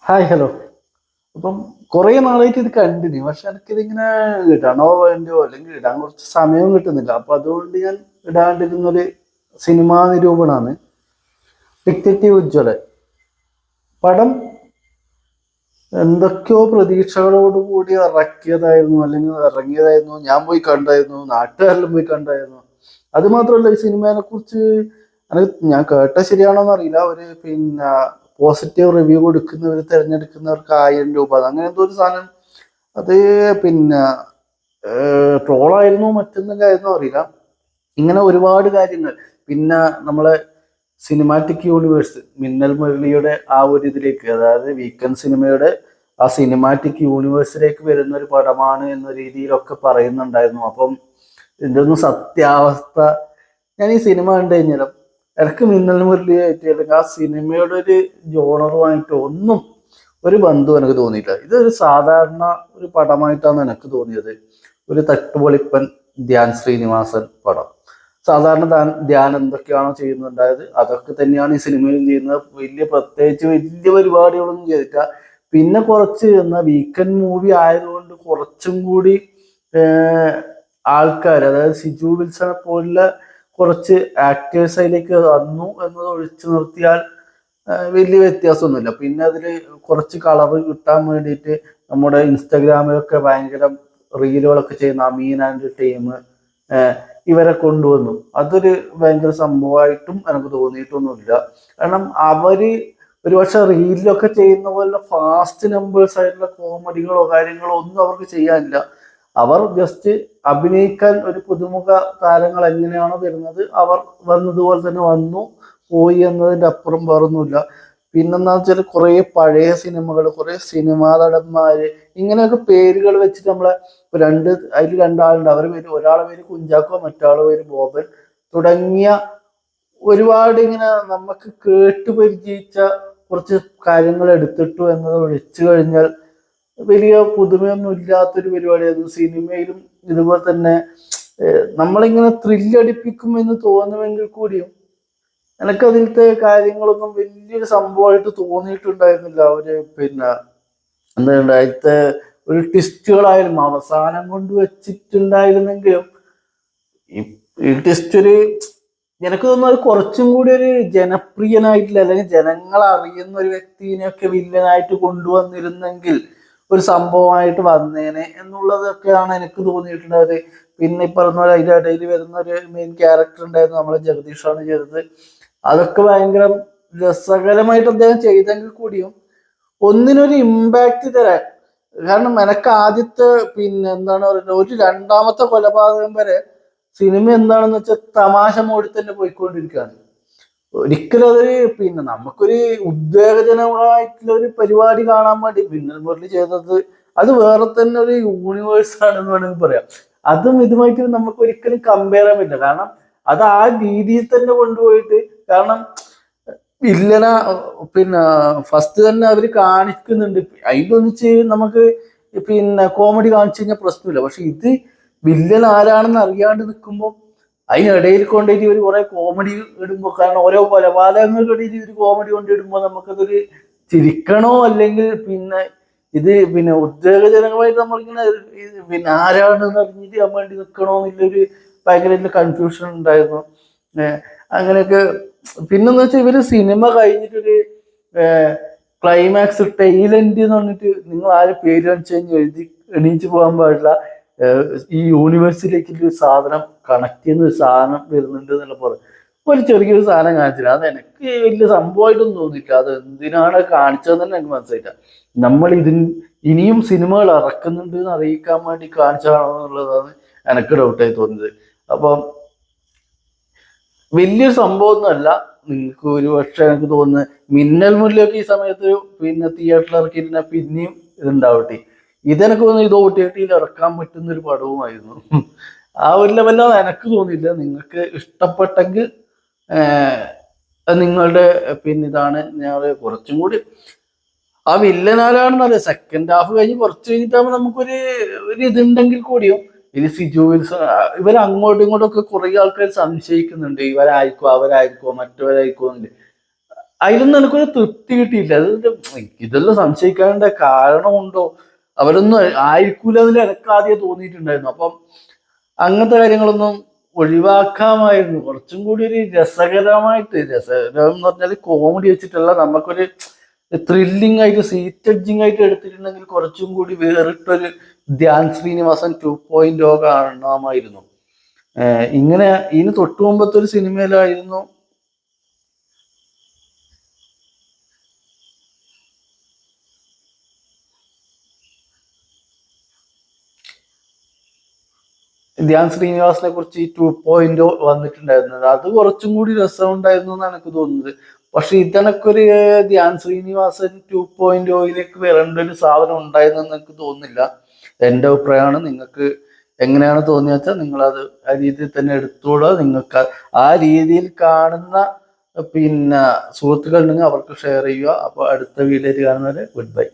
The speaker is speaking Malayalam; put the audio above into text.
Hi hello. അപ്പം കുറെ നാളായിട്ട് ഇത് കണ്ടിന്യൂ, പക്ഷെ എനിക്കിതിങ്ങനെ ഇടണോ വേണ്ടയോ, അല്ലെങ്കിൽ ഇടാൻ കുറച്ച് സമയവും കിട്ടുന്നില്ല. അപ്പൊ അതുകൊണ്ട് ഞാൻ ഇടാണ്ടിരുന്നൊരു സിനിമാ നിരൂപണാണ് ഡിറ്റക്റ്റീവ് ഉജ്ജ്വലൻ. പടം എന്തൊക്കെയോ പ്രതീക്ഷകളോട് കൂടി ഇറക്കിയതായിരുന്നു, അല്ലെങ്കിൽ ഇറങ്ങിയതായിരുന്നു. ഞാൻ പോയി കണ്ടായിരുന്നു, നാട്ടുകാരെല്ലാം പോയി കണ്ടായിരുന്നു. അത് മാത്രമല്ല, ഈ സിനിമയെ കുറിച്ച് ഞാൻ കേട്ട ശരിയാണോന്ന് അറിയില്ല. ഒരു പോസിറ്റീവ് റിവ്യൂ കൊടുക്കുന്നവർ തിരഞ്ഞെടുക്കുന്നവർക്ക് 1000 രൂപ, അങ്ങനെ എന്തോ ഒരു സാധനം. അത് പിന്നെ ട്രോളായിരുന്നു മറ്റൊന്നും ആയിരുന്നു അറിയില്ല. ഇങ്ങനെ ഒരുപാട് കാര്യങ്ങൾ. പിന്നെ നമ്മളെ സിനിമാറ്റിക് യൂണിവേഴ്സ്, മിന്നൽ മുരളിയുടെ ആ ഒരു ഇതിലേക്ക്, അതായത് വീക്കെൻഡ് സിനിമയുടെ ആ സിനിമാറ്റിക് യൂണിവേഴ്സിലേക്ക് വരുന്ന ഒരു പടമാണ് എന്ന രീതിയിലൊക്കെ പറയുന്നുണ്ടായിരുന്നു. അപ്പം ഇതിൻ്റെ ഒന്നും സത്യാവസ്ഥ, ഞാൻ ഈ സിനിമ കണ്ടു കഴിഞ്ഞാലും എനിക്ക് മിന്നൽ മുരളിയായിട്ട് അല്ലെങ്കിൽ ആ സിനിമയുടെ ഒരു ജോണറുമായിട്ട് ഒന്നും ഒരു ബന്ധവും എനിക്ക് തോന്നിയില്ല. ഇതൊരു സാധാരണ ഒരു പടമായിട്ടാണ് എനിക്ക് തോന്നിയത്. ഒരു തട്ടുപൊളിപ്പൻ ധ്യാൻ ശ്രീനിവാസൻ പടം. സാധാരണ ധ്യാൻ എന്തൊക്കെയാണോ ചെയ്യുന്നുണ്ടായത് അതൊക്കെ തന്നെയാണ് ഈ സിനിമയിലും ചെയ്യുന്നത്. പ്രത്യേകിച്ച് വലിയ പരിപാടികളൊന്നും ചെയ്തിട്ട. പിന്നെ കുറച്ച് എന്നാ വീക്കെൻഡ് മൂവി ആയതുകൊണ്ട് കുറച്ചും കൂടി ആൾക്കാർ, അതായത് സിജു വിൽസനെ പോലുള്ള കുറച്ച് ആക്ടേഴ്സ് അതിലേക്ക് വന്നു എന്നത് ഒഴിച്ചു നിർത്തിയാൽ വലിയ വ്യത്യാസമൊന്നുമില്ല. പിന്നെ അതിൽ കുറച്ച് കളർ കിട്ടാൻ വേണ്ടിയിട്ട് നമ്മുടെ ഇൻസ്റ്റഗ്രാമിലൊക്കെ ഭയങ്കര റീലുകളൊക്കെ ചെയ്യുന്ന അമീൻ ആൻഡ് ടീം ഇവരെ കൊണ്ടുവന്നു. അതൊരു ഭയങ്കര സംഭവമായിട്ടും എനിക്ക് തോന്നിയിട്ടൊന്നുമില്ല. കാരണം അവര് ഒരുപക്ഷെ റീലിലൊക്കെ ചെയ്യുന്ന പോലെ ഫാസ്റ്റ് നമ്പേഴ്സ് ആയിട്ടുള്ള കോമഡികളോ കാര്യങ്ങളോ ഒന്നും അവർക്ക് ചെയ്യാനില്ല. അവർ ജസ്റ്റ് അഭിനയിക്കാൻ ഒരു പുതുമുഖ താരങ്ങൾ എങ്ങനെയാണോ വരുന്നത് അവർ വന്നതുപോലെ തന്നെ വന്നു പോയി എന്നതിൻ്റെ അപ്പുറം വേറൊന്നുമില്ല. പിന്നെന്താ വെച്ചാൽ കുറെ പഴയ സിനിമകൾ, കുറെ സിനിമാ നടന്മാര്, ഇങ്ങനെയൊക്കെ പേരുകൾ വെച്ചിട്ട് നമ്മളെ അതിൽ രണ്ടാളുണ്ട്. അവരുടെ പേര്, ഒരാളെ പേര് കുഞ്ചാക്കോ, മറ്റാളുടെ പേര് ബോബൻ, തുടങ്ങിയ ഒരുപാട് ഇങ്ങനെ നമുക്ക് കേട്ട് പരിചയിച്ച കുറച്ച് കാര്യങ്ങൾ എടുത്തിട്ടു എന്നത് ഒഴിച്ചു കഴിഞ്ഞാൽ വലിയ പുതുമയൊന്നും ഇല്ലാത്തൊരു പരിപാടിയായിരുന്നു. സിനിമയിലും ഇതുപോലെ തന്നെ നമ്മളിങ്ങനെ ത്രില്ലടിപ്പിക്കും എന്ന് തോന്നുമെങ്കിൽ കൂടിയും എനിക്കതിലത്തെ കാര്യങ്ങളൊന്നും വലിയൊരു സംഭവമായിട്ട് തോന്നിയിട്ടുണ്ടായിരുന്നില്ല. ഒരു എന്താ അതിലത്തെ ഒരു ട്വിസ്റ്റുകളായാലും അവസാനം കൊണ്ട് വെച്ചിട്ടുണ്ടായിരുന്നെങ്കിലും ഈ ട്വിസ്റ്റ് ഒരു എനിക്ക് തോന്നുന്നു അത് കുറച്ചും കൂടി ഒരു ജനപ്രിയനായിട്ടില്ല, അല്ലെങ്കിൽ ജനങ്ങൾ അറിയുന്ന ഒരു വ്യക്തിനെയൊക്കെ വില്ലനായിട്ട് കൊണ്ടുവന്നിരുന്നെങ്കിൽ ഒരു സംഭവമായിട്ട് വന്നേനെ എന്നുള്ളതൊക്കെയാണ് എനിക്ക് തോന്നിയിട്ടുണ്ടായത്. പിന്നെ ഈ പറഞ്ഞ പോലെ അതിന്റെ ഇടയിൽ വരുന്ന ഒരു മെയിൻ ക്യാരക്ടർ ഉണ്ടായിരുന്നു, നമ്മളെ ജഗദീഷാണ് ചെയ്തത്. അതൊക്കെ ഭയങ്കര രസകരമായിട്ട് അദ്ദേഹം ചെയ്തെങ്കിൽ കൂടിയും ഒന്നിനൊരു ഇമ്പാക്ട് തരാൻ, കാരണം എനക്ക് ആദ്യത്തെ എന്താണ് പറയുന്നത്, ഒരു രണ്ടാമത്തെ കൊലപാതകം വരെ സിനിമ എന്താണെന്ന് വെച്ചാൽ തമാശ മോഡിൽ തന്നെ പോയിക്കൊണ്ടിരിക്കുകയാണ്. ഒരിക്കലും അത് നമുക്കൊരു ഉദ്വേഗജനകമായിട്ടുള്ള ഒരു പരിപാടി കാണാൻ വേണ്ടി മിന്നൽ മുരളി ചെയ്തത് അത് വേറെ തന്നെ ഒരു യൂണിവേഴ്സ് ആണെന്ന് വേണമെങ്കിൽ പറയാം. അതും ഇതുമായിട്ട് നമുക്ക് ഒരിക്കലും കമ്പയർ ചെയ്യാൻ പറ്റില്ല. കാരണം അത് ആ രീതിയിൽ തന്നെ കൊണ്ടുപോയിട്ട്, കാരണം വില്ലന ഫസ്റ്റ് തന്നെ അവര് കാണിക്കുന്നുണ്ട്. അതിലൊന്നിച്ച് നമുക്ക് കോമഡി കാണിച്ചു കഴിഞ്ഞാൽ പ്രശ്നമില്ല. പക്ഷെ ഇത് വില്ലൻ ആരാണെന്ന് അറിയാണ്ട് നിൽക്കുമ്പോൾ അതിനിടയിൽ കൊണ്ടുപോയിട്ട് ഇവർ കുറെ കോമഡി ഇടുമ്പോൾ, കാരണം ഓരോ കൊലപാതകങ്ങൾക്കിടയിൽ ഇവർ കോമഡി കൊണ്ടിടുമ്പോൾ നമുക്കതൊരു ചിരിക്കണോ, അല്ലെങ്കിൽ ഇത് ഉദ്വേഗജനകമായിട്ട് നമ്മളിങ്ങനെ ആരാണെന്ന് അറിഞ്ഞിട്ട് ചെയ്യാൻ വേണ്ടി നിൽക്കണോ എന്നുള്ളൊരു ഭയങ്കര കൺഫ്യൂഷൻ ഉണ്ടായിരുന്നു. അങ്ങനെയൊക്കെ. പിന്നെന്ന് വെച്ചാൽ ഇവര് സിനിമ കഴിഞ്ഞിട്ടൊരു ക്ലൈമാക്സ് ടൈലന്റ് എന്ന് പറഞ്ഞിട്ട് നിങ്ങൾ ആരും പേര് കാണിച്ചു കഴിഞ്ഞ് എണീച്ച് പോകാൻ പാടില്ല. ഈ യൂണിവേഴ്സിലേക്ക് ഒരു സാധനം കണക്ട് ചെയ്യുന്ന ഒരു സാധനം വരുന്നുണ്ട് എന്നുള്ള പോലെ ഒരു ചെറിയൊരു സാധനം കാണിച്ചില്ല. അത് എനിക്ക് വലിയ സംഭവമായിട്ടൊന്നും തോന്നിയില്ല. അത് എന്തിനാണ് കാണിച്ചതെന്ന് തന്നെ എനിക്ക് മനസ്സിലായില്ല. നമ്മൾ ഇനിയും സിനിമകൾ ഇറക്കുന്നുണ്ട് എന്ന് അറിയിക്കാൻ വേണ്ടി കാണിച്ചതാണോ എന്നുള്ളതാണ് എനിക്ക് ഡൗട്ടായി തോന്നിയത്. അപ്പം വലിയൊരു സംഭവമൊന്നുമല്ല. നിങ്ങൾക്ക് ഒരു പക്ഷെ എനിക്ക് തോന്നുന്നത് മിന്നൽ മുരളിയൊക്കെ ഈ സമയത്ത് തിയേറ്ററിൽ ഇറക്കിയിരുന്ന പിന്നെയും ഇതുണ്ടാവട്ടെ. ഇതെനിക്ക് തോന്നുന്നു ഇത് OTT ഇറക്കാൻ പറ്റുന്ന ഒരു പടവുമായിരുന്നു. ആ ഒരു ലെവലാണ് എനിക്ക് തോന്നിയില്ല. നിങ്ങൾക്ക് ഇഷ്ടപ്പെട്ടെങ്കിൽ നിങ്ങളുടെ ഇതാണ് ഞാൻ കുറച്ചും കൂടി ആ വില്ലൻ ആരാണെന്നറിയാം. സെക്കൻഡ് ഹാഫ് കഴിഞ്ഞ് കുറച്ച് കഴിഞ്ഞിട്ടാകുമ്പോൾ നമുക്കൊരു ഇതുണ്ടെങ്കിൽ കൂടിയും ഇനി സിജു വിൽസൺ ഇവർ അങ്ങോട്ടും ഇങ്ങോട്ടും ഒക്കെ കുറെ ആൾക്കാർ സംശയിക്കുന്നുണ്ട്, ഇവരായിരിക്കോ അവരായിരിക്കോ മറ്റവരായിരിക്കോ എന്നുണ്ട്. അതിലൊന്നും എനിക്കൊരു തൃപ്തി കിട്ടിയില്ല. അത് ഇതെല്ലാം സംശയിക്കാനുള്ള കാരണമുണ്ടോ, അവരൊന്നും ആയിരിക്കൂല അതിൽ എനിക്ക് ആദ്യം തോന്നിയിട്ടുണ്ടായിരുന്നു. അപ്പം അങ്ങനത്തെ കാര്യങ്ങളൊന്നും ഒഴിവാക്കാമായിരുന്നു. കുറച്ചും കൂടി ഒരു രസകരമായിട്ട്, രസകരം എന്ന് പറഞ്ഞാൽ കോമഡി വെച്ചിട്ടല്ല, നമുക്കൊരു ത്രില്ലിംഗ് ആയിട്ട് സീറ്റ് ടച്ചിങ് ആയിട്ട് എടുത്തിട്ടുണ്ടെങ്കിൽ കുറച്ചും കൂടി വേറിട്ടൊരു ധ്യാൻ ശ്രീനിവാസൻ 2.0 കാണാമായിരുന്നു. ഇങ്ങനെ ഇതിന് തൊട്ടു മുമ്പത്തെ ഒരു സിനിമയിലായിരുന്നു ധ്യാൻ ശ്രീനിവാസിനെ കുറിച്ച് ഈ 2.0 വന്നിട്ടുണ്ടായിരുന്നത്. അത് കുറച്ചും കൂടി രസമുണ്ടായിരുന്നു എന്നാണ് എനിക്ക് തോന്നുന്നത്. പക്ഷെ ഇതണക്കൊരു ധ്യാൻ ശ്രീനിവാസൻ 2.0യിലേക്ക് വരേണ്ട ഒരു സാധനം ഉണ്ടായിരുന്നു എന്ന് എനിക്ക് തോന്നുന്നില്ല. എൻ്റെ അഭിപ്രായമാണ്. നിങ്ങൾക്ക് എങ്ങനെയാണ് തോന്നിയ വെച്ചാൽ നിങ്ങളത് ആ രീതിയിൽ തന്നെ എടുത്തോളുക. നിങ്ങൾക്ക് ആ രീതിയിൽ കാണുന്ന പിന്നെ സുഹൃത്തുക്കൾ ഉണ്ടെങ്കിൽ അവർക്ക് ഷെയർ ചെയ്യുക. അപ്പോൾ അടുത്ത വീഡിയോയിൽ കാണുന്നവരെ ഗുഡ് ബൈ.